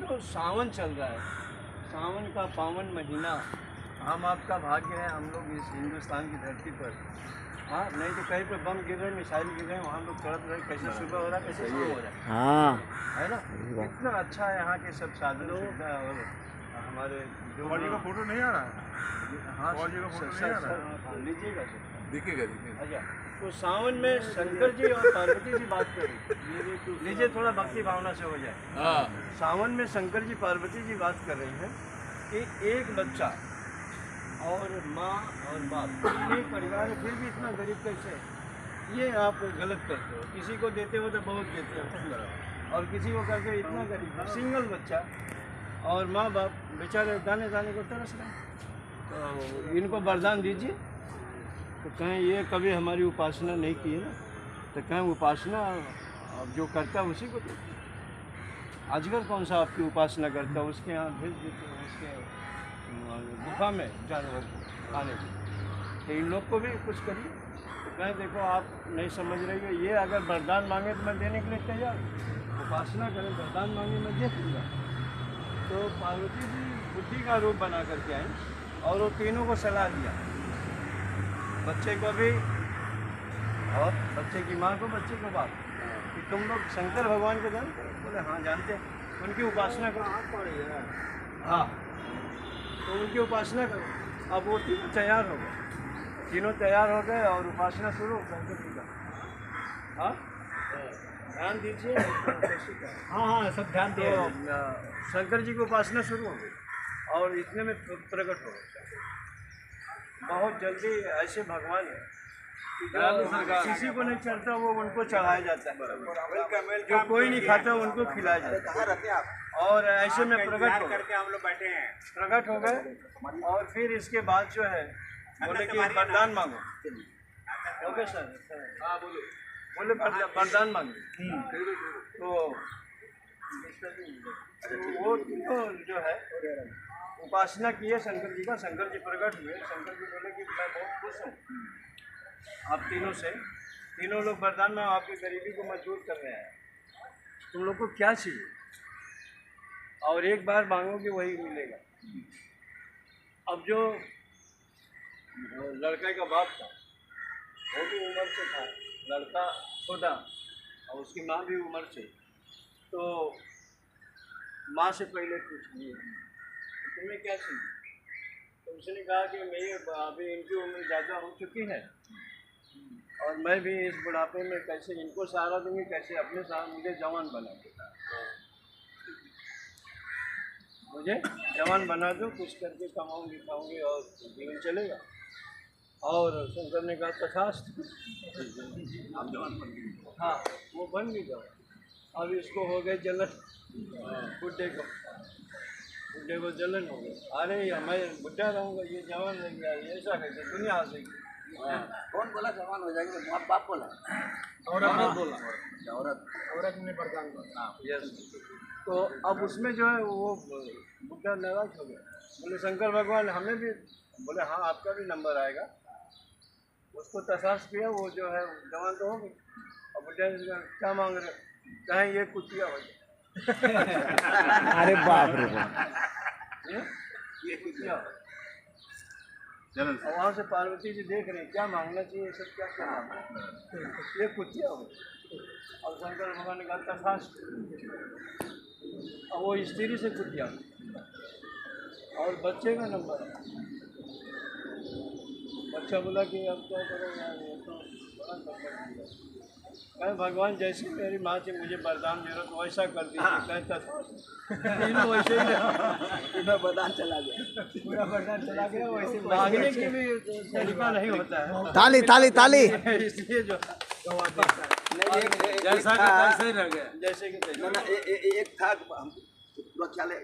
तो सावन चल रहा है, सावन का पावन महीना। हम आपका भाग्य है, हम लोग इस हिंदुस्तान की धरती पर। हाँ, नहीं तो कहीं पर बम गिर रहे, मिसाइल गिर रहे, वहाँ लोग तड़प रहे, कैसे सुबह हो रहा है, कैसे शाम हो रहा है। हाँ है ना, कितना अच्छा है यहाँ के सब साधन सुविधा। और हमारे जो का फोटो नहीं आ रहा है। हाँ लीजिएगा सर, दिखेगा। अच्छा। तो सावन में शंकर जी और पार्वती जी बात करें, लीजिए थोड़ा भक्ति भावना से हो जाए। हाँ, सावन में शंकर जी पार्वती जी बात कर रही हैं कि एक बच्चा और माँ और बाप एक परिवार है, फिर भी इतना गरीब कैसे है? ये आप गलत करते हो। किसी को देते हो तो बहुत देते हो, और किसी को करके इतना गरीब सिंगल बच्चा और माँ बाप बेचारे दाने दाने को तरस रहे हैं। तो इनको वरदान दीजिए। तो कहें ये कभी हमारी उपासना नहीं की है ना, तो कहें उपासना अब जो करता है उसी को देते। अजगर कौन सा आपकी उपासना करता है, उसके यहाँ भेज देते हैं, उसके गुफा में जानवर को खाने के। तो इन लोग को भी कुछ करिए। तो कहें देखो आप नहीं समझ रही हो, ये अगर वरदान मांगे तो मैं देने के लिए तैयार हूँ। उपासना करें, वरदान मांगे मैं दे दूँगा। तो पार्वती जी बुद्धि का रूप बना करके आई और वो तीनों को सलाह दिया, बच्चे को भी और बच्चे की माँ को, बच्चे को बाप, कि तुम लोग शंकर भगवान को जानते हो? बोले हाँ जानते हैं। उनकी उपासना करो। हाँ, तो उनकी उपासना करो। अब वो तीनों तैयार हो गए, तीनों तैयार हो गए और उपासना शुरू शंकर जी का। हाँ, ध्यान दीजिए। हाँ हाँ सब ध्यान दिए। तो शंकर जी की उपासना शुरू हो गई और इतने में प्रकट हो गए। बहुत जल्दी ऐसे भगवान है कि जो किसी को नहीं चढ़ता वो उनको चढ़ाया जाता है, जो कोई नहीं खाता उनको खिलाया जाता है। और ऐसे में प्रकट हो गए, हम लोग बैठे हैं। प्रकट हो गए। और फिर इसके बाद जो है बोले कि वरदान मांगो। ओके सर, हाँ बोले वरदान मांगो। तो वो जो है उपासना की है शंकर जी का। शंकर जी प्रकट हुए। शंकर जी बोले कि मैं बहुत खुश हूँ आप तीनों से, तीनों लोग वरदान में आपकी गरीबी को मैं दूर कर रहे हैं। तुम लोग को क्या चाहिए और एक बार मांगोगे वही मिलेगा। अब जो लड़के का बाप था वो भी उम्र से था, लड़का छोटा और उसकी माँ भी उम्र से। तो माँ से पहले पूछ लिए तुम्हें क्या चाहिए? तो उसने कहा कि मेरी अभी इनकी उम्र ज़्यादा हो चुकी है और मैं भी इस बुढ़ापे में कैसे इनको सहारा दूंगी, कैसे अपने सहारा, मुझे जवान बना दो, मुझे जवान बना दो, कुछ करके कमाऊंगी खाऊंगी और जीवन चलेगा। और शंकर ने कहा तथास्तु, आप जवान बन गए। हाँ वो बन भी जाओ। अब इसको हो गए जलन, बुढ़े को जलन हो गई। अरे मैं बुढ़ा रहूँगा, ये जवान रह गया, ये ऐसा कैसे दुनिया आ जाएगी। कौन बोला जवान हो जाएंगे? माँ बाप बोला, औरत बोला, औरत ने वरदान बोला। यस। तो अब उसमें जो है वो बुढ़ा नाराज हो गया। बोले शंकर भगवान हमें भी, बोले हाँ आपका भी नंबर आएगा। उसको तसास किया, वो जो है जवान तो हो गई। और बुढ़ा ने कहा क्या मांग रहे, कहें ये कुतिया हो जाए। अरे बाप रे बाप। ये कुतिया। और वहाँ से पार्वती जी देख रहे हैं क्या मांगना चाहिए, सब क्या क्या मांगना, ये कुतिया हो। और शंकर भगवान ने कहा तथास्तु। और वो स्त्री से कुतिया और बच्चे का नंबर है। बच्चा बोला कि अब क्या करो यार, ये तो बड़ा नंबर। कहें भगवान जैसे मेरी माँ से मुझे वरदान दे रहा तो वैसा कर दीजिए। कहें तथास्तु। वैसे ही पूरा वरदान चला गया, पूरा वरदान चला गया। वैसे मांगने की भी तरीका नहीं होता है। ताली ताली ताली। इसलिए जो जैसा ही रह गया, जैसे कि एक था पूरा ख्याल है।